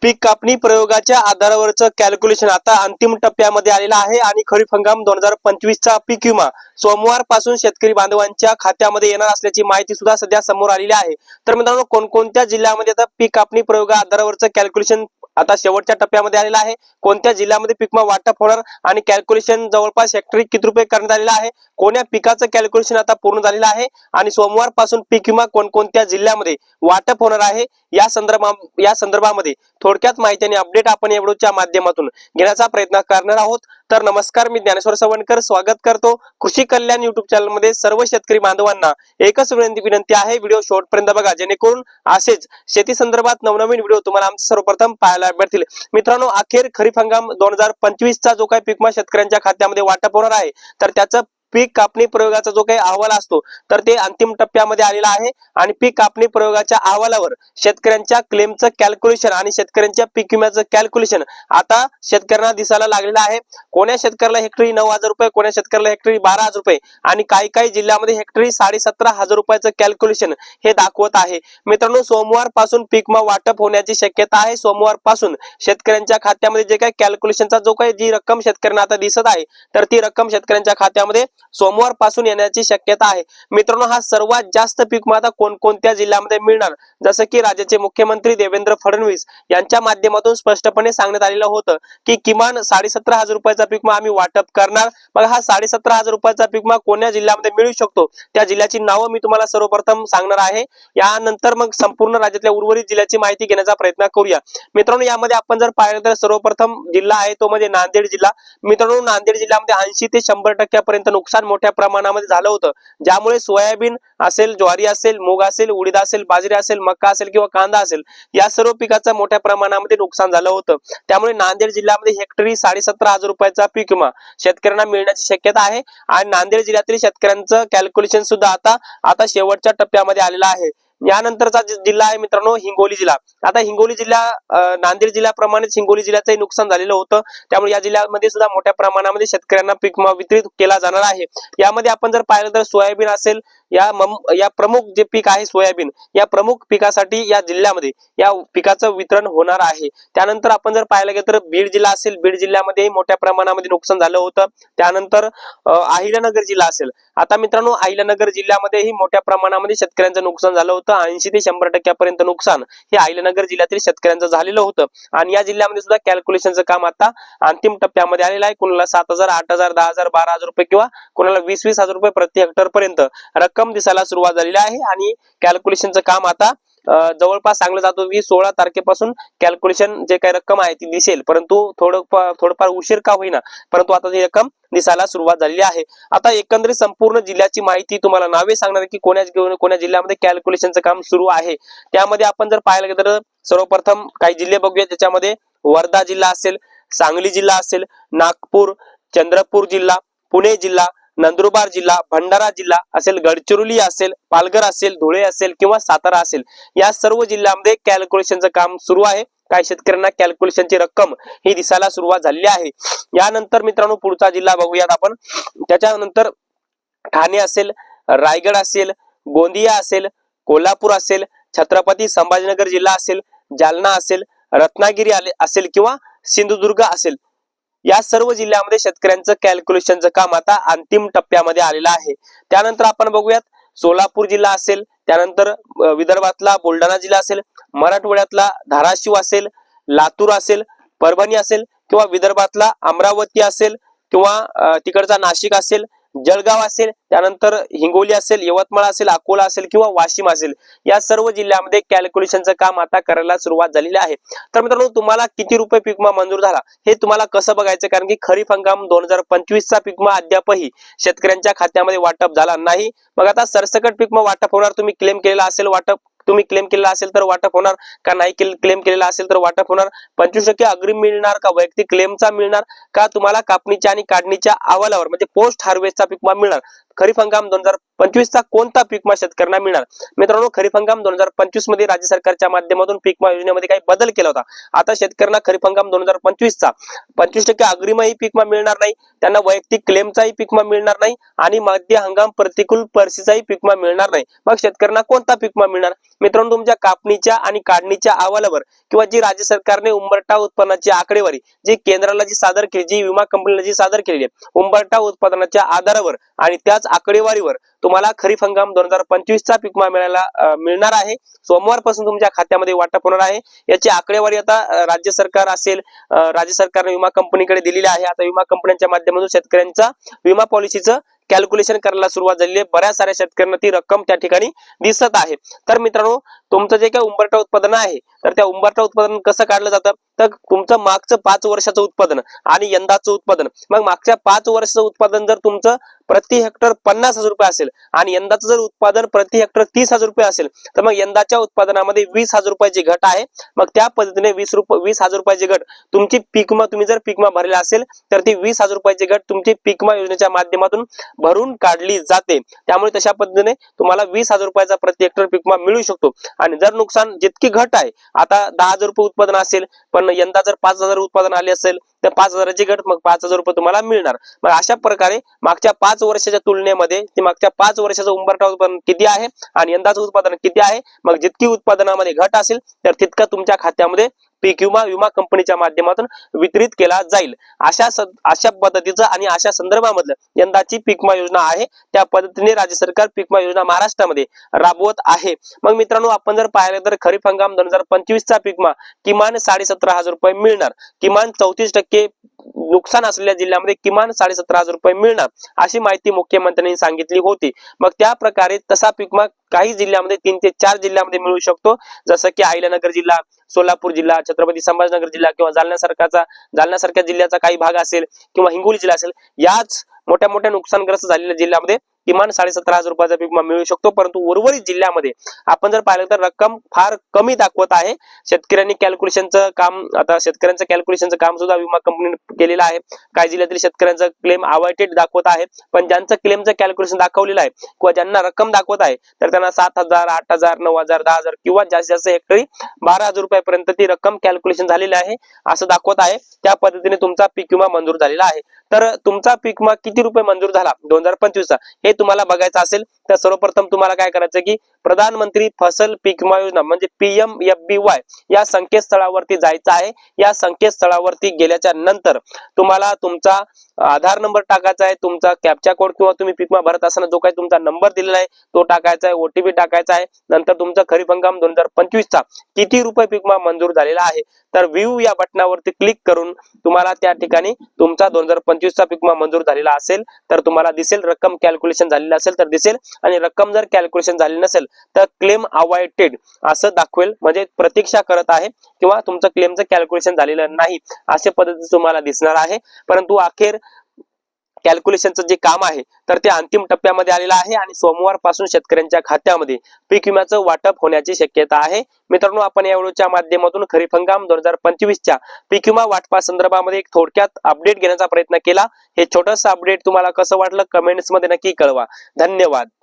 पीक कापणी प्रयोगाच्या आधारावरचं कॅल्क्युलेशन आता अंतिम टप्प्यामध्ये आलेलं आहे आणि खरीप हंगाम 2025 चा पीक विमा सोमवार पासून शेतकरी बांधवांच्या खात्यामध्ये येणार असल्याची माहिती सुद्धा सध्या समोर आलेली आहे। तर मित्रांनो, कोणकोणत्या जिल्ह्यामध्ये आता पीक कापणी प्रयोगा आधारावरचं कॅल्क्युलेशन आता शेवटच्या टप्प्यामध्ये आलेला आहे, कोणत्या जिल्ह्यामध्ये पीक विमा वाटप होणार आणि कॅल्क्युलेशन जवळपास हेक्टरी किती रुपये करण्यात आलेलं आहे, कोण्या पिकाचं कॅल्क्युलेशन आता पूर्ण झालेलं आहे आणि सोमवार पासून पीक विमा कोणकोणत्या जिल्ह्यामध्ये वाटप होणार आहे या संदर्भामध्ये थोडक्यात माहिती आणि अपडेट आपण या व्हिडिओच्या माध्यमातून घेण्याचा प्रयत्न करणार आहोत। तर नमस्कार, मी ज्ञानेश्वर सवणकर स्वागत करतो कृषी कल्याण युट्यूब चॅनल मध्ये। सर्व शेतकरी बांधवांना एकच विनंती आहे, व्हिडिओ शेवटपर्यंत बघा जेणेकरून असेच शेती संदर्भात नवनवीन व्हिडिओ तुम्हाला आमचे सर्वप्रथम पाहायला मिळतील। मित्रांनो, अखेर खरीप हंगाम 2025 चा जो काही पीक विमा शेतकऱ्यांच्या खात्यामध्ये वाटप होणार आहे, तर त्याचं पीक कापणी प्रयोगाचा जो काही अहवाल असतो तर ते अंतिम टप्प्यामध्ये आलेला आहे आणि पीक कापणी प्रयोगाच्या अहवालावर शेतकऱ्यांच्या क्लेमचं कॅल्क्युलेशन आणि शेतकऱ्यांच्या पीक विम्याचं कॅल्क्युलेशन आता शेतकऱ्यांना दिसायला लागलेलं आहे। कोण्या शेतकऱ्याला हेक्टरी 9,000 रुपये, कोण्या शेतकऱ्याला हेक्टरी 12,000 रुपये आणि काही जिल्ह्यामध्ये हेक्टरी 17,500 रुपयाचं कॅल्क्युलेशन हे दाखवत आहे। मित्रांनो, सोमवार पासून पीक विमा वाटप होण्याची शक्यता आहे। सोमवार पासून शेतकऱ्यांच्या खात्यामध्ये जे काही कॅल्क्युलेशनचा जो काही जी रक्कम शेतकऱ्यांना आता दिसत आहे, तर ती रक्कम शेतकऱ्यांच्या खात्यामध्ये सोमवार पासून येण्याची शक्यता आहे। मित्रांनो, हा सर्वात जास्त पीक विमा आता कोणकोणत्या जिल्ह्यामध्ये मिळणार, जसं की राज्याचे मुख्यमंत्री देवेंद्र फडणवीस यांच्या माध्यमातून स्पष्टपणे सांगण्यात आलेलं होतं की किमान 17,500 रुपयाचा पीक विमा आम्ही वाटप करणार। मग हा 17,500 रुपयाचा पीक विमा कोणत्या जिल्ह्यामध्ये मिळू शकतो, त्या जिल्ह्याची नावं मी तुम्हाला सर्वप्रथम सांगणार आहे। यानंतर मग संपूर्ण राज्यातल्या उर्वरित जिल्ह्याची माहिती घेण्याचा प्रयत्न करूया। मित्रांनो, यामध्ये आपण जर पाहिलं तर सर्वप्रथम जिल्हा आहे तो म्हणजे नांदेड जिल्हा। मित्रांनो, नांदेड जिल्ह्यामध्ये 80 ते 100% पर्यंत नुकसान मोठ्या प्रमाणामध्ये झालं होतं, ज्यामुळे सोयाबीन असेल, ज्वारी असेल, मूग असेल, उडीद असेल, बाजरी असेल, मका असेल किंवा कांदा असेल, या सर्व पिकाचं मोठ्या प्रमाणामध्ये नुकसान झालं होतं। त्यामुळे नांदेड जिल्ह्यामध्ये हेक्टरी 17,500 रुपयाचा पीक विमा शेतकऱ्यांना मिळण्याची शक्यता आहे आणि नांदेड जिल्ह्यातील शेतकऱ्यांचं कॅल्क्युलेशन सुद्धा आता शेवटच्या टप्प्यामध्ये आलेलं आहे। यानंतरचा जिल्हा आहे मित्रांनो हिंगोली जिल्हा। आता हिंगोली जिल्हा नांदेड जिल्ह्याप्रमाणेच हिंगोली जिल्ह्याचंही नुकसान झालेलं होतं, त्यामुळे या जिल्ह्यामध्ये सुद्धा मोठ्या प्रमाणामध्ये शेतकऱ्यांना पीक विमा वितरित केला जाणार आहे। यामध्ये आपण जर पाहिलं तर सोयाबीन असेल, या प्रमुख जे पीक आहे सोयाबीन, या प्रमुख पिकासाठी या जिल्ह्यामध्ये या पिकाचं वितरण होणार आहे। त्यानंतर आपण जर पाहायला गेलं तर बीड जिल्हा असेल, बीड जिल्ह्यामध्ये मोठ्या प्रमाणामध्ये नुकसान झालं होतं। त्यानंतर अहिल्यानगर जिल्हा असेल। आता मित्रांनो, अहिल्यानगर जिल्ह्यामध्येही मोठ्या प्रमाणामध्ये शेतकऱ्यांचं नुकसान झालं होतं। 80 ते 100% पर्यंत नुकसान हे अहिल्यानगर जिल्ह्यातील शेतकऱ्यांचं झालेलं होतं आणि या जिल्ह्यामध्ये सुद्धा कॅल्क्युलेशनचं काम आता अंतिम टप्प्यामध्ये आलेलं आहे। कुणाला 7,000, 8,000, 10,000, 12,000 रुपये किंवा कुणाला 20,000 रुपये प्रति हेक्टर पर्यंत रक्कम दिसायला सुरुवात झालेली आहे आणि कॅल्क्युलेशनचं काम आता जवळपास सांगलं जातो की 16 तारखेपासून कॅल्क्युलेशन जे काही रक्कम आहे ती दिसेल, परंतु थोडंफार उशीर का होईना, परंतु आता ती रक्कम दिसायला सुरुवात झालेली आहे। आता एकंदरीत संपूर्ण जिल्ह्याची माहिती तुम्हाला नावे सांगणार की कोण्या जिल्ह्यामध्ये कॅल्क्युलेशनचं काम सुरू आहे। त्यामध्ये आपण जर पाहायला गेलं तर सर्वप्रथम काही जिल्हे बघूया, त्याच्यामध्ये वर्धा जिल्हा असेल, सांगली जिल्हा असेल, नागपूर, चंद्रपूर जिल्हा, पुणे जिल्हा, नंदुरबार जिल्हा, भंडारा जिल्हा असेल, गडचिरोली असेल, पालघर असेल, धुळे असेल किंवा सातारा असेल, या सर्व जिल्ह्यामध्ये कॅल्क्युलेशनचं काम सुरू आहे। काही शेतकऱ्यांना कॅल्क्युलेशनची रक्कम ही दिसायला सुरुवात झालेली आहे। यानंतर मित्रांनो पुढचा जिल्हा बघूयात आपण। त्याच्यानंतर ठाणे असेल, रायगड असेल, गोंदिया असेल, कोल्हापूर असेल, छत्रपती संभाजीनगर जिल्हा असेल, जालना असेल, रत्नागिरी असेल किंवा सिंधुदुर्ग असेल, या सर्व जिल्ह्यामध्ये शेतकऱ्यांचं कॅल्क्युलेशनचं काम आता अंतिम टप्प्यामध्ये आलेलं आहे। त्यानंतर आपण बघूयात सोलापूर जिल्हा असेल, त्यानंतर विदर्भातला बुलढाणा जिल्हा असेल, मराठवाड्यातला धाराशिव असेल, लातूर असेल, परभणी असेल किंवा विदर्भातला अमरावती असेल किंवा तिकडचा नाशिक असेल, जळगाव असेल, त्यानंतर हिंगोली असेल, यवतमाळ असेल, अकोला असेल किंवा वाशिम असेल, या सर्व जिल्ह्यामध्ये कॅल्क्युलेशनचं काम आता करायला सुरुवात झालेली आहे। तर मित्रांनो, तुम्हाला किती रुपये पीक विमा मंजूर झाला हे तुम्हाला कसं बघायचं, कारण की खरीप हंगाम 2025 चा पीक विमा अद्यापही शेतकऱ्यांच्या खात्यामध्ये वाटप झाला नाही। मग आता सरसकट पीक विमा वाटप होणार, तुम्ही क्लेम केलेला असेल तुम्ही क्लेम केलेला असेल तर वाटप होणार का, नाही क्लेम केलेला असेल तर वाटप होणार, 25% अग्रिम मिळणार का, वैयक्तिक क्लेमचा मिळणार का, तुम्हाला कापणीच्या आणि काढणीच्या अहवालावर म्हणजे पोस्ट हार्वेस्टचा पीक विमा मिळणार, खरीप हंगाम 2025चा कोणता पीक विमा शेतकऱ्यांना मिळणार? मित्रांनो, खरीप हंगाम 2025 मध्ये राज्य सरकारच्या माध्यमातून पीक विमा योजनेमध्ये काही बदल केला होता. आता शेतकऱ्यांना खरीप हंगाम 2025चा 25% अग्रिमही पीक विमा मिळणार नाही, त्यांना वैयक्तिक क्लेमचाही पीक विमा मिळणार नाही आणि मध्य हंगाम प्रतिकूल परिस्थितीचाही पीक विमा मिळणार नाही. मग शेतकऱ्यांना कोणता पीक विमा मिळणार? मित्रांनो, तुमच्या कापणीच्या आणि काढणीच्या अहवालावर किंवा जी राज्य सरकारने उंबरठा उत्पन्नाची आकडेवारी जी केंद्राला जी सादर केली, जी विमा कंपनीला जी सादर केलेली आहे, उंबरठा उत्पादनाच्या आधारावर आणि त्याच आकडेवारीवर तुम्हाला खरीप हंगाम 2025चा पीक विमा मिळणार आहे. सोमवारपासून तुमच्या खात्यामध्ये वाटप होणार आहे. याची आकडेवारी आता राज्य सरकार असेल, राज्य सरकारने विमा कंपनीकडे दिलेली आहे. आता विमा कंपन्यांच्या माध्यमातून शेतकऱ्यांचा विमा पॉलिसीचं कॅल्क्युलेशन करायला सुरुवात झालेली आहे. बऱ्याच साऱ्या शेतकऱ्यांना ती रक्कम त्या ठिकाणी दिसत आहे. तर मित्रांनो, तुमचं जे काही उंबरठा उत्पादन आहे, तर त्या उंबरठा उत्पादन कसं काढलं जातं? तर तुमचं मागचं 5 वर्षाचं उत्पादन आणि यंदाचं उत्पादन, मग मागच्या 5 वर्षाचं उत्पादन जर तुमचं प्रति हेक्टर 50,000 रुपये असेल आणि यंदाचं जर उत्पादन प्रति हेक्टर 30,000 रुपये असेल, तर मग यंदाच्या उत्पादनामध्ये 20,000 रुपयाची घट आहे. मग त्या पद्धतीने 20,000 रुपयाची घट तुमची पीक विमा, तुम्ही जर पीक विमा भरला असेल तर ती 20,000 रुपयाची घट तुमची पीक विमा योजनेच्या माध्यमातून भरून काढली जाते. त्यामुळे तशा पद्धतीने तुम्हाला 20,000 रुपयाचा प्रति हेक्टर पीक विमा मिळू शकतो. आणि जर नुकसान जितकी घट आहे, आता 10,000 रुपये उत्पादन असेल पण यंदा जर 5,000 उत्पादन आले असेल तर 5,000ची घट, मग 5,000 रुपये तुम्हाला मिळणार. मग अशा प्रकारे मागच्या 5 वर्षाच्या तुलनेमध्ये मागच्या 5 वर्षाचं उंबरठा उत्पादन किती आहे आणि यंदाचं उत्पादन किती आहे, मग जितकी उत्पादनामध्ये घट असेल तर तितका तुमच्या खात्यामध्ये पीक विमा कंपनीच्या माध्यमातून वितरित केला जाईल. अशा पद्धतीचं आणि अशा संदर्भामधलं यंदाची पीक विमा योजना आहे. त्या पद्धतीने राज्य सरकार पीक विमा योजना महाराष्ट्रामध्ये राबवत आहे. मग मित्रांनो, आपण जर पाहिलं तर खरीप हंगाम 2025चा पीक विमा किमान 17,500 रुपये मिळणार. किमान 34% नुकसान असलेल्या जिल्ह्यामध्ये किमान 17,500 रुपये मिळणार, अशी माहिती मुख्यमंत्र्यांनी सांगितली होती. मग त्या प्रकारे तसा पीक विमा काही जिल्ह्यामध्ये 3 ते 4 जिल्ह्यामध्ये मिळू शकतो, जसं की अहिल्यानगर जिल्हा, सोलापूर जिल्हा, छत्रपती संभाजीनगर जिल्हा किंवा जालन्यासारख्या जिल्ह्याचा काही भाग असेल किंवा हिंगोली जिल्हा असेल, याच मोठ्या मोठ्या नुकसानग्रस्त झालेल्या जिल्ह्यामध्ये किमान 17,500 रुपयाचा पीक विमा मिळू शकतो. परंतु उर्वरित जिल्ह्यामध्ये आपण जर पाहिलं तर रक्कम फार कमी दाखवत आहे. शेतकऱ्यांनी कॅल्क्युलेशनचं काम, आता शेतकऱ्यांचं कॅल्क्युलेशनचं काम सुद्धा विमा कंपनीने केलेलं आहे. काही जिल्ह्यातील शेतकऱ्यांचं क्लेम अवॉइडेड दाखवत आहे, पण ज्यांचं क्लेमचं कॅल्क्युलेशन दाखवलेलं आहे किंवा ज्यांना रक्कम दाखवत आहे तर त्यांना 7,000, 8,000, 9,000, 10,000 किंवा जास्तीत जास्त हेक्टरी 12,000 रुपयापर्यंत ती रक्कम कॅल्क्युलेशन झालेली आहे असं दाखवत आहे. त्या पद्धतीने तुमचा पीक विमा मंजूर झालेला आहे. तर तुमचा पीक विमा किती रुपये मंजूर झाला 2025चा हे तुम्हाला बघायचं असेल तर सर्वप्रथम तुम्हाला काय करायचं की प्रधानमंत्री फसल पीक विमा योजना म्हणजे PMFBY या संकेतस्थळावरती जायचं आहे. या संकेतस्थळावरती गेल्याच्या नंतर तुम्हाला तुमचा आधार नंबर टाकायचा आहे, तुमचा कॅप्चा कोड किंवा तुम्ही पीक विमा भरत असताना जो काही तुमचा नंबर दिलेला आहे तो टाकायचा आहे, OTP टाकायचा आहे. नंतर तुमचा खरीप हंगाम 2025चा किती रुपये पीक विमा मंजूर झालेला आहे तर व्ह्यू या बटनावरती क्लिक करून तुम्हाला त्या ठिकाणी तुमचा 2025चा पीक विमा मंजूर झालेला असेल तर तुम्हाला दिसेल, रक्कम कॅल्क्युलेशन झालेली असेल तर दिसेल, आणि रक्कम जर कॅल्क्युलेशन झाली नसेल तर क्लेम अवॉइडेड असं दाखवेल, म्हणजे प्रतीक्षा करत आहे किंवा तुमचं क्लेमचं कॅल्क्युलेशन झालेलं नाही अशा पद्धतीने तुम्हाला दिसणार आहे. परंतु अखेर कॅल्क्युलेशनचं जे काम आहे तर ते अंतिम टप्प्यामध्ये आलेलं आहे आणि सोमवारपासून शेतकऱ्यांच्या खात्यामध्ये पीक विम्याचं वाटप होण्याची शक्यता आहे. मित्रांनो, आपण या व्हिडिओच्या माध्यमातून खरीप हंगाम 2025च्या पीक विमा वाटपा संदर्भामध्ये एक थोडक्यात अपडेट घेण्याचा प्रयत्न केला. हे छोटंसं अपडेट तुम्हाला कसं वाटलं कमेंट्स मध्ये नक्की कळवा. धन्यवाद.